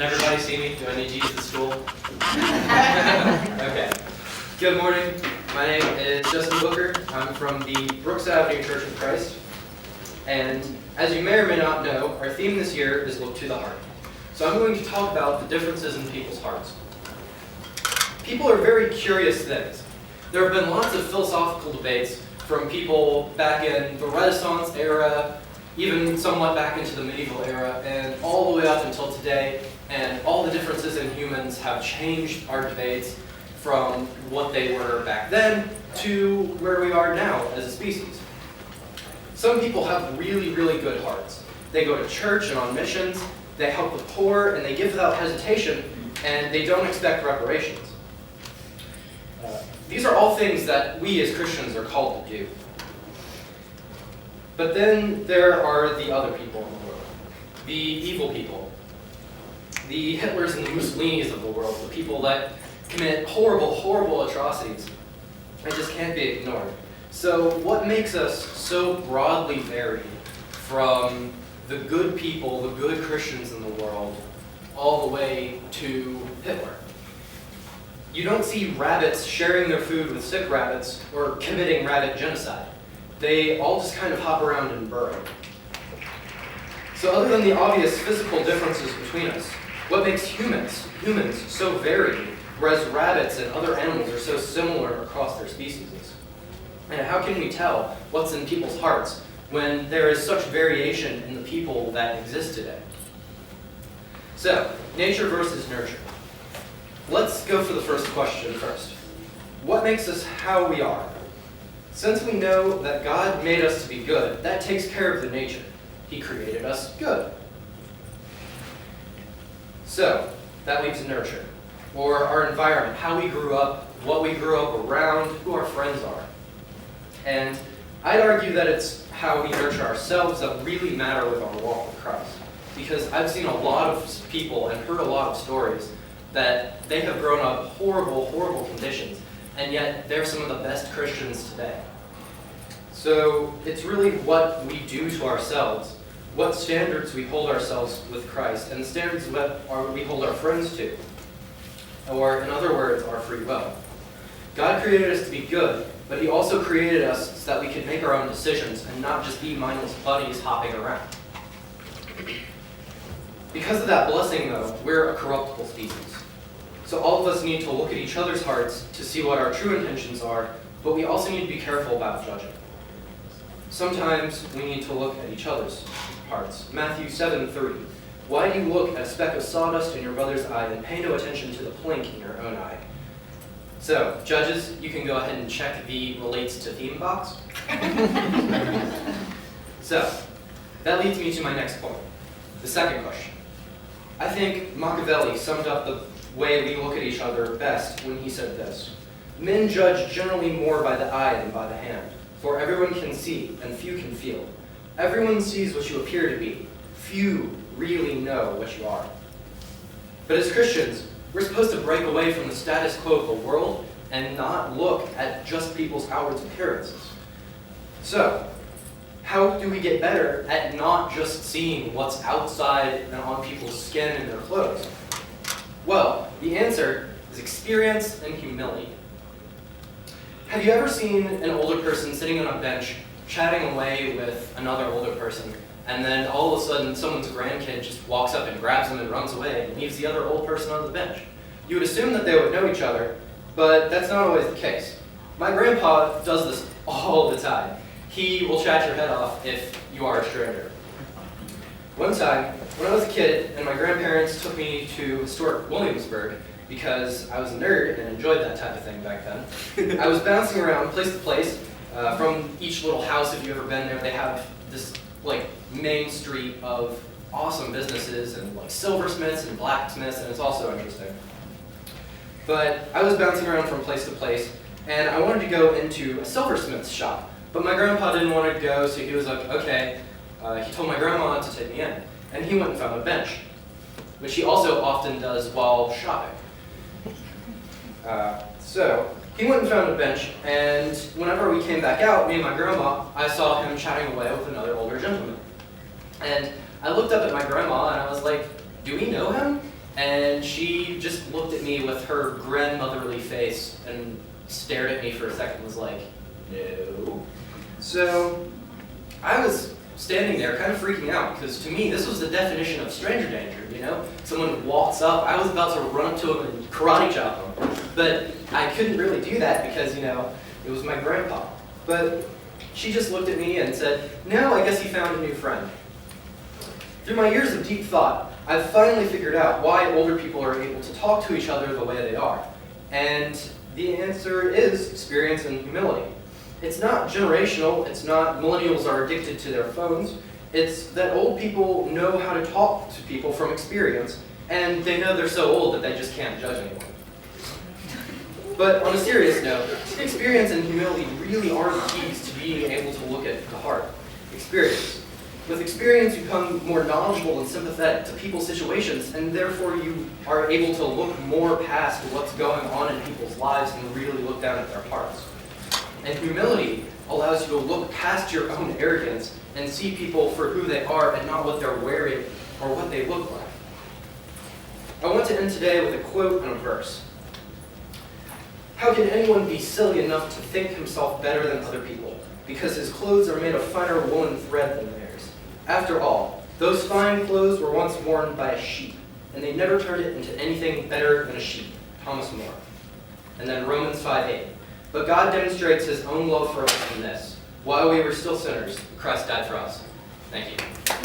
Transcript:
Can everybody see me? Do I need to use the stool? Okay. Good morning. My name is Justin Booker. I'm from the Brooks Avenue Church of Christ. And as you may or may not know, our theme this year is Look to the Heart. So I'm going to talk about the differences in people's hearts. People are very curious things. There have been lots of philosophical debates from people back in the Renaissance era, even somewhat back into the medieval era, and all the way up until today. And all the differences in humans have changed our debates from what they were back then to where we are now as a species. Some people have really, really good hearts. They go to church and on missions, they help the poor, and they give without hesitation, and they don't expect reparations. These are all things that we as Christians are called to do. But then there are the other people in the world, the evil people, the Hitlers and the Mussolinis of the world, the people that commit horrible, horrible atrocities and just can't be ignored. So what makes us so broadly varied from the good people, the good Christians in the world, all the way to Hitler? You don't see rabbits sharing their food with sick rabbits or committing rabbit genocide. They all just kind of hop around and burrow. So other than the obvious physical differences between us, what makes humans so varied, whereas rabbits and other animals are so similar across their species? And how can we tell what's in people's hearts when there is such variation in the people that exist today? So, nature versus nurture. Let's go for the first question first. What makes us how we are? Since we know that God made us to be good, that takes care of the nature. He created us good. So, that leaves nurture, or our environment, how we grew up, what we grew up around, who our friends are. And I'd argue that it's how we nurture ourselves that really matter with our walk with Christ. Because I've seen a lot of people and heard a lot of stories that they have grown up horrible, horrible conditions, and yet they're some of the best Christians today. So it's really what we do to ourselves, what standards we hold ourselves with Christ, and the standards we hold our friends to. Or in other words, our free will. God created us to be good, but He also created us so that we could make our own decisions and not just be mindless bunnies hopping around. Because of that blessing, though, we're a corruptible species. So all of us need to look at each other's hearts to see what our true intentions are, but we also need to be careful about judging. Sometimes we need to look at each other's hearts. Matthew 7:30. Why do you look at a speck of sawdust in your brother's eye and pay no attention to the plank in your own eye? So, judges, you can go ahead and check the relates to theme box. So, that leads me to my next point, the second question. I think Machiavelli summed up the way we look at each other best when he said this: men judge generally more by the eye than by the hand, for everyone can see and few can feel. Everyone sees what you appear to be. Few really know what you are. But as Christians, we're supposed to break away from the status quo of the world and not look at just people's outward appearances. So, how do we get better at not just seeing what's outside and on people's skin and their clothes? Well, the answer is experience and humility. Have you ever seen an older person sitting on a bench chatting away with another older person, and then all of a sudden someone's grandkid just walks up and grabs them and runs away and leaves the other old person on the bench? You would assume that they would know each other, but that's not always the case. My grandpa does this all the time. He will chat your head off if you are a stranger. One time, when I was a kid and my grandparents took me to historic Williamsburg, because I was a nerd and enjoyed that type of thing back then, I was bouncing around place to place. From each little house, if you've ever been there, they have this main street of awesome businesses and silversmiths and blacksmiths, and it's also interesting. But I was bouncing around from place to place, and I wanted to go into a silversmith's shop. But my grandpa didn't want to go, so he was like, okay. He told my grandma to take me in. And he went and found a bench, which he also often does while shopping. So he went and found a bench, and whenever we came back out, me and my grandma, I saw him chatting away with another older gentleman. And I looked up at my grandma, and I was like, do we know him? And she just looked at me with her grandmotherly face and stared at me for a second and was like, no. So I was standing there kind of freaking out because to me this was the definition of stranger danger, you know? Someone walks up, I was about to run up to him and karate chop him, but I couldn't really do that because, you know, it was my grandpa. But she just looked at me and said, no, I guess he found a new friend. Through my years of deep thought, I've finally figured out why older people are able to talk to each other the way they are. And the answer is experience and humility. It's not generational, it's not millennials are addicted to their phones. It's that old people know how to talk to people from experience, and they know they're so old that they just can't judge anyone. But on a serious note, experience and humility really are the keys to being able to look at the heart. Experience. With experience, you become more knowledgeable and sympathetic to people's situations, and therefore you are able to look more past what's going on in people's lives and really look down at their hearts. And humility allows you to look past your own arrogance and see people for who they are and not what they're wearing or what they look like. I want to end today with a quote and a verse. How can anyone be silly enough to think himself better than other people, because his clothes are made of finer woolen thread than theirs? After all, those fine clothes were once worn by a sheep, and they never turned it into anything better than a sheep. Thomas More. And then Romans 5:8. But God demonstrates his own love for us in this. While we were still sinners, Christ died for us. Thank you.